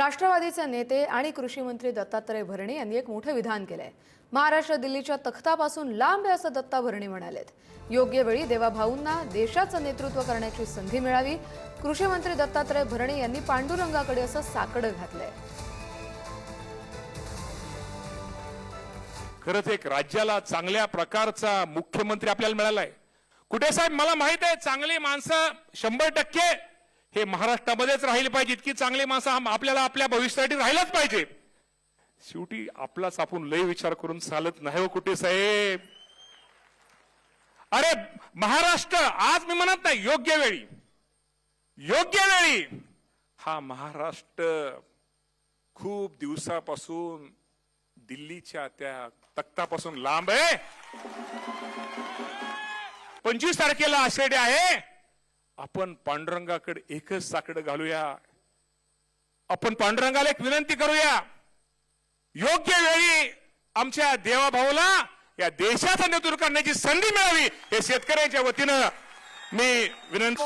राष्ट्रवादीचे नेते आणि कृषी मंत्री दत्तात्रय भरणे यांनी एक मोठे विधान केलंय। महाराष्ट्र दिल्लीच्या तख्तापासून लांब आहे असं दत्ता भरणे म्हणालेत। योग्य वेळी देवाभाऊंना देशाचं नेतृत्व करण्याची संधी मिळावी। कृषी मंत्री दत्तात्रय भरणे यांनी पांडुरंगाकडे असं साकडं घातलंय। खरंच एक राज्याला चांगल्या प्रकारचा मुख्यमंत्री आपल्याला मिळालाय। कुठे साहेब मला माहित आहे चांगली माणसं 100% हे महाराष्ट्रामध्येच राहिली पाहिजे। इतकी चांगली माणसं आपल्याला आपल्या भविष्यासाठी राहिलाच पाहिजे। शेवटी आपलाच आपण लय विचार करून चालत नाही हो कुठे साहेब। अरे महाराष्ट्र आज मी म्हणत नाही योग्य वेळी हा महाराष्ट्र खूप दिवसापासून दिल्लीच्या त्या तख्तापासून लांब आहे। 25 तारखेला आषाढी आहे। आपण पांडुरंगाकडे एकच साकडं घालूया। आपण पांडुरंगाला एक विनंती करूया, योग्य वेळी आमच्या देवाभाऊला या देशाचं नेतृत्व करण्याची संधी मिळावी हे शेतकऱ्यांच्या वतीनं मी विनंती